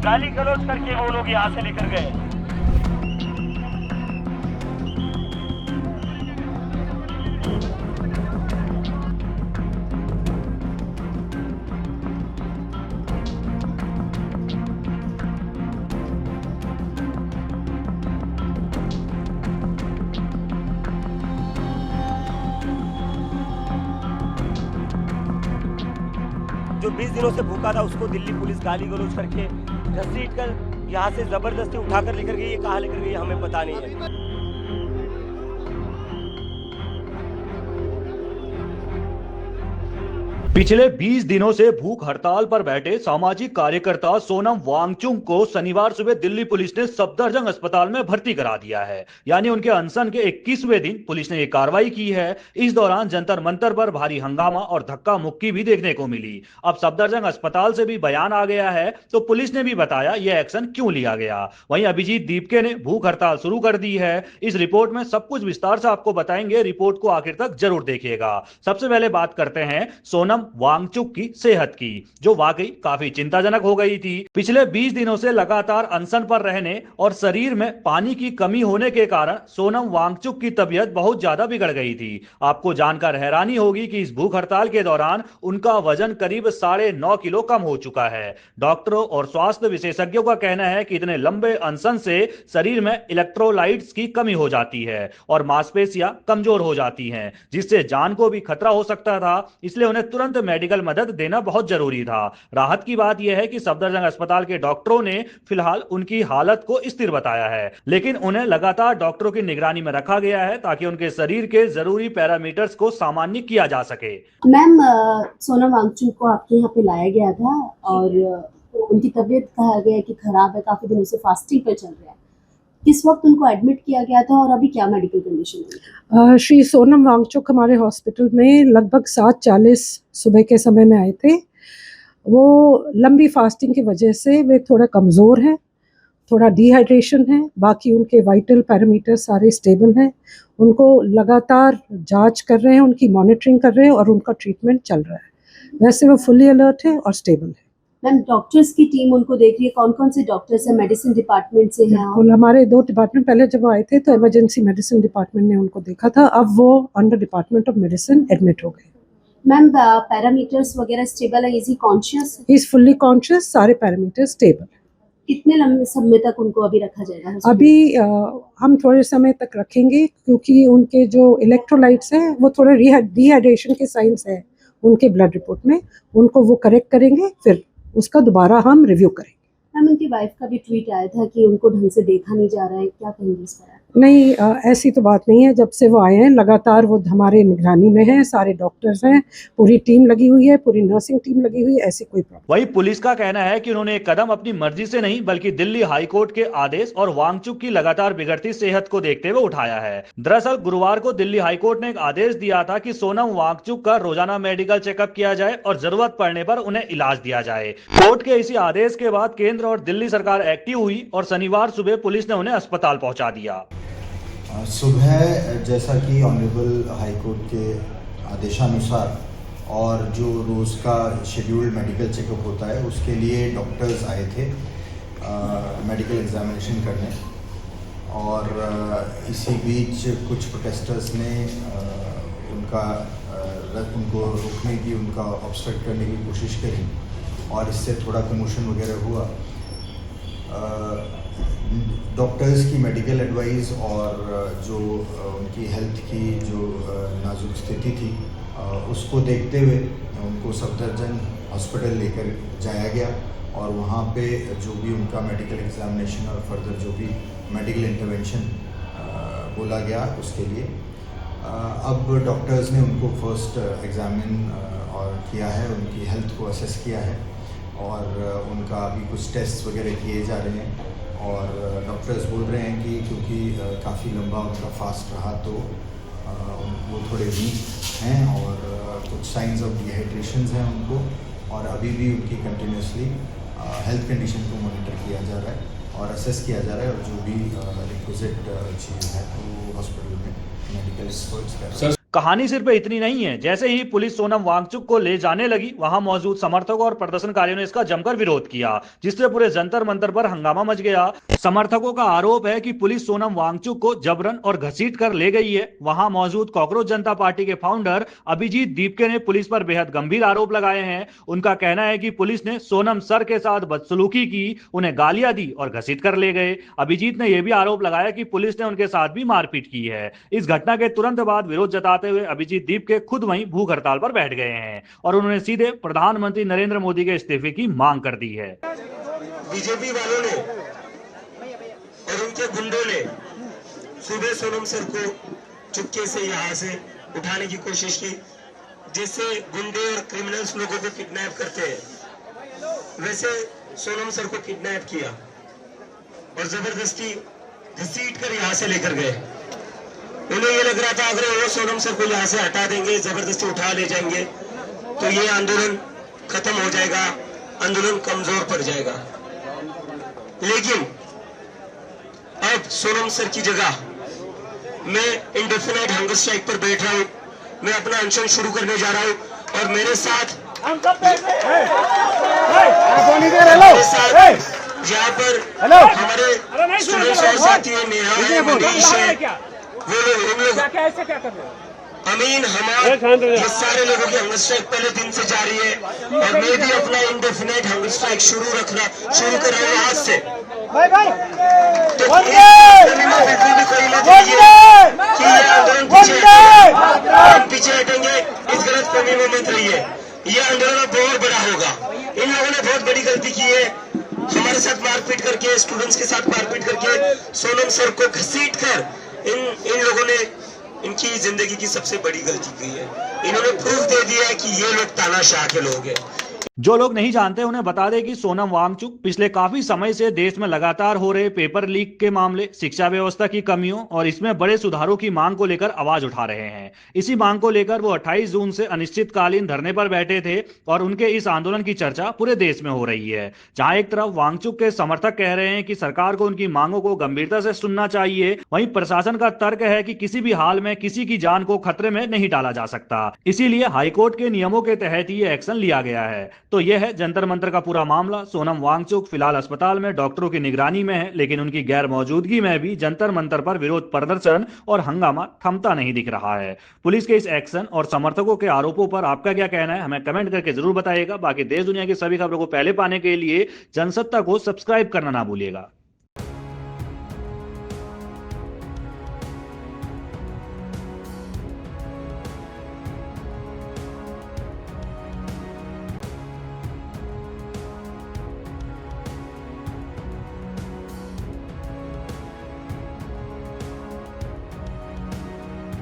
गाली गलौज करके वो लोग यहाँ से लेकर गए। जो 20 दिनों से भूखा था उसको दिल्ली पुलिस गाली गलौज करके घसीट कर यहाँ से जबरदस्ती उठाकर लेकर गई। ये कहाँ लेकर गई हमें पता नहीं है। पिछले 20 दिनों से भूख हड़ताल पर बैठे सामाजिक कार्यकर्ता सोनम वांगचुक को शनिवार सुबह दिल्ली पुलिस ने सफदरजंग अस्पताल में भर्ती करा दिया है। यानी उनके अनशन के 21वें दिन पुलिस ने यह कार्रवाई की है। इस दौरान जंतर मंतर पर भारी हंगामा और धक्का मुक्की भी देखने को मिली। अब सफदरजंग अस्पताल से भी बयान आ गया है, तो पुलिस ने भी बताया यह एक्शन क्यों लिया गया। वहीं अभिजीत दीपके ने भूख हड़ताल शुरू कर दी है। इस रिपोर्ट में सब कुछ विस्तार से आपको बताएंगे, रिपोर्ट को आखिर तक जरूर देखिएगा। सबसे पहले बात करते हैं सोनम वांगचुक की सेहत की, जो वाकई काफी चिंताजनक हो गई थी। पिछले 20 दिनों से लगातार अनशन पर रहने और शरीर में पानी की कमी होने के कारण सोनम वांगचुक की तबीयत बहुत ज्यादा बिगड़ गई थी। आपको जानकर हैरानी होगी कि इस भूख हड़ताल के दौरान उनका वजन करीब 9.5 किलो कम हो चुका है। डॉक्टरों और स्वास्थ्य विशेषज्ञों का कहना है कि इतने लंबे अनशन से शरीर में इलेक्ट्रोलाइट्स की कमी हो जाती है और मांसपेशियां कमजोर हो जाती हैं, जिससे जान को भी खतरा हो सकता था। इसलिए उन्हें तुरंत मेडिकल मदद देना बहुत जरूरी था। राहत की बात यह है कि सफदरजंग अस्पताल के डॉक्टरों ने फिलहाल उनकी हालत को स्थिर बताया है, लेकिन उन्हें लगातार डॉक्टरों की निगरानी में रखा गया है ताकि उनके शरीर के जरूरी पैरामीटर्स को सामान्य किया जा सके। मैम, सोनम वांगचुक को आपके यहाँ पे लाया गया था और उनकी तबीयत कहा गया है कि खराब है, काफी दिनों से फास्टिंग पे चल रहा है। किस वक्त उनको एडमिट किया गया था और अभी क्या मेडिकल कंडीशन है? श्री सोनम वांगचुक हमारे हॉस्पिटल में लगभग 7:40 सुबह के समय में आए थे। वो लंबी फास्टिंग की वजह से वे थोड़ा कमज़ोर हैं, थोड़ा डिहाइड्रेशन है, बाकी उनके वाइटल पैरामीटर सारे स्टेबल हैं। उनको लगातार जांच कर रहे हैं, उनकी मॉनिटरिंग कर रहे हैं और उनका ट्रीटमेंट चल रहा है। वैसे वो फुली अलर्ट है और स्टेबल है। मैम, डॉक्टर्स की टीम उनको देख रही है, कौन कौन से डॉक्टर्स हैं? मेडिसिन डिपार्टमेंट से हैं? बिल्कुल, हमारे 2 डिपार्टमेंट, पहले जब वो आए थे तो इमरजेंसी मेडिसिन डिपार्टमेंट ने उनको देखा था, अब वो under department of medicine admit हो गए। मैम, पैरामीटर्स वगैरह स्टेबल है? Is he conscious? He is fully conscious, सारे पैरामीटर स्टेबल। कितने लंबे समय तक उनको अभी रखा जाएगा हॉस्पिटल? अभी हम थोड़े समय तक रखेंगे क्योंकि उनके जो इलेक्ट्रोलाइट्स हैं वो थोड़े डिहाइड्रेशन के साइंस है उनके ब्लड रिपोर्ट में, उनको वो करेक्ट करेंगे, फिर उसका दोबारा हम रिव्यू करेंगे। मैम, उनकी वाइफ का भी ट्वीट आया था कि उनको ढंग से देखा नहीं जा रहा है, क्या कहेंगे इस पर? नहीं, ऐसी तो बात नहीं है। जब से वो आए हैं लगातार वो हमारे निगरानी में है, सारे डॉक्टर्स हैं, पूरी टीम लगी हुई है, पूरी नर्सिंग टीम लगी हुई है, ऐसी कोई प्रॉब्लम। वही पुलिस का कहना है कि उन्होंने एक कदम अपनी मर्जी से नहीं बल्कि दिल्ली हाईकोर्ट के आदेश और वांगचुक की लगातार बिगड़ती सेहत को देखते हुए उठाया है। दरअसल गुरुवार को दिल्ली हाईकोर्ट ने एक आदेश दिया था कि सोनम वांगचुक का रोजाना मेडिकल चेकअप किया जाए और जरूरत पड़ने पर उन्हें इलाज दिया जाए। कोर्ट के इसी आदेश के बाद केंद्र और दिल्ली सरकार एक्टिव हुई और शनिवार सुबह पुलिस ने उन्हें अस्पताल पहुंचा दिया। सुबह जैसा कि ऑनरेबल हाई कोर्ट के आदेशानुसार और जो रोज़ का शेड्यूल्ड मेडिकल चेकअप होता है उसके लिए डॉक्टर्स आए थे मेडिकल एग्जामिनेशन करने, और इसी बीच कुछ प्रोटेस्टर्स ने उनको रोकने की, उनका ऑब्स्ट्रक्ट करने की कोशिश करी और इससे थोड़ा कमोशन वगैरह हुआ। डॉक्टर्स की मेडिकल एडवाइस और जो उनकी हेल्थ की जो नाजुक स्थिति थी उसको देखते हुए उनको सफदरजंग हॉस्पिटल लेकर जाया गया और वहाँ पे जो भी उनका मेडिकल एग्जामिनेशन और फर्दर जो भी मेडिकल इंटरवेंशन बोला गया उसके लिए अब डॉक्टर्स ने उनको फर्स्ट एग्जामिन और किया है, उनकी हेल्थ को असेस किया है और उनका अभी कुछ टेस्ट वगैरह किए जा रहे हैं। और डॉक्टर्स बोल रहे हैं कि क्योंकि काफ़ी लंबा उनका फास्ट रहा तो वो थोड़े वीक हैं और कुछ साइंस ऑफ डिहाइड्रेशंस हैं उनको, और अभी भी उनकी कंटिन्यूसली हेल्थ कंडीशन को मॉनिटर किया जा रहा है और असेस किया जा रहा है, और जो भी रिक्विजिट चीज़ है तो वो हॉस्पिटल में मेडिकल एक्सपर्ट्स कर रहे हैं। कहानी सिर्फ इतनी नहीं है। जैसे ही पुलिस सोनम वांगचुक को ले जाने लगी, वहां मौजूद समर्थकों और प्रदर्शनकारियों ने इसका जमकर विरोध किया, जिससे पूरे जंतर मंतर पर हंगामा मच गया। समर्थकों का आरोप है कि पुलिस सोनम वांगचुक को जबरन और घसीट कर ले गई है। वहां मौजूद कॉकरोच जनता पार्टी के फाउंडर अभिजीत दीपके ने पुलिस पर बेहद गंभीर आरोप लगाए हैं। उनका कहना है कि पुलिस ने सोनम सर के साथ बदसलूकी की, उन्हें गालियां दी और घसीट कर ले गए। अभिजीत ने यह भी आरोप लगाया कि पुलिस ने उनके साथ भी मारपीट की है। इस घटना के तुरंत बाद विरोध जताते हुए अभिजीत दीपके खुद वहीं भूख हड़ताल पर बैठ गए हैं और उन्होंने सीधे प्रधानमंत्री नरेंद्र मोदी के इस्तीफे की मांग कर दी है। बीजेपी वालों ने और उनके गुंडों ने सुबह सोनम सर को चुपके से यहाँ से उठाने की कोशिश की। जैसे गुंडे और क्रिमिनल्स लोगों को किडनैप करते हैं, वैसे सोनम सर को किडनैप किया और जबरदस्ती घसीट कर यहाँ से लेकर गए। उन्हें ये लग रहा था अगर वो सोनम सर को यहाँ से हटा देंगे, जबरदस्ती उठा ले जाएंगे, तो ये आंदोलन खत्म हो जाएगा, आंदोलन कमजोर पड़ जाएगा। लेकिन अब सोनम सर की जगह मैं इंडेफिनाइट हंगर स्ट्राइक पर बैठ रहा हूँ। मैं अपना अनशन शुरू करने जा रहा हूँ और मेरे साथ यहाँ पर हमारे स्टूडेंट्स और साथी है, नेहा है, मनीष है, वो लोग हम लोग अमीन हमारे, ये सारे लोगों की हंगर स्ट्राइक पहले दिन से जारी है और मैं भी अपना इंडेफिनाइट हंगर स्ट्राइक शुरू कर रहा हूँ आज से। तो बिल्कुल भी कोई मत रहिए कि ये आंदोलन पीछे हटेंगे, इस गलत फहमी में मत रहिए। ये आंदोलन बहुत बड़ा होगा। इन लोगों ने बहुत बड़ी गलती की है, हमारे साथ मारपीट करके, स्टूडेंट्स के साथ मारपीट करके सोनम सर को घसीट कर इन लोगों ने इनकी जिंदगी की सबसे बड़ी गलती की है। इन्होंने प्रूफ दे दिया है कि ये लोग तानाशाह के लोग हैं। जो लोग नहीं जानते उन्हें बता दें कि सोनम वांगचुक पिछले काफी समय से देश में लगातार हो रहे पेपर लीक के मामले, शिक्षा व्यवस्था की कमियों और इसमें बड़े सुधारों की मांग को लेकर आवाज उठा रहे हैं। इसी मांग को लेकर वो 28 जून से अनिश्चितकालीन धरने पर बैठे थे और उनके इस आंदोलन की चर्चा पूरे देश में हो रही है। जहां एक तरफ वांगचुक के समर्थक कह रहे हैं कि सरकार को उनकी मांगों को गंभीरता से सुनना चाहिए, वहीं प्रशासन का तर्क है कि किसी भी हाल में किसी की जान को खतरे में नहीं डाला जा सकता, इसीलिए हाईकोर्ट के नियमों के तहत ही ये एक्शन लिया गया है। तो यह है जंतर मंतर का पूरा मामला। सोनम वांगचुक फिलहाल अस्पताल में डॉक्टरों की निगरानी में है, लेकिन उनकी गैर मौजूदगी में भी जंतर मंतर पर विरोध प्रदर्शन और हंगामा थमता नहीं दिख रहा है। पुलिस के इस एक्शन और समर्थकों के आरोपों पर आपका क्या कहना है, हमें कमेंट करके जरूर बताइएगा। बाकी देश दुनिया की सभी खबरों को पहले पाने के लिए जनसत्ता को सब्सक्राइब करना ना भूलिएगा।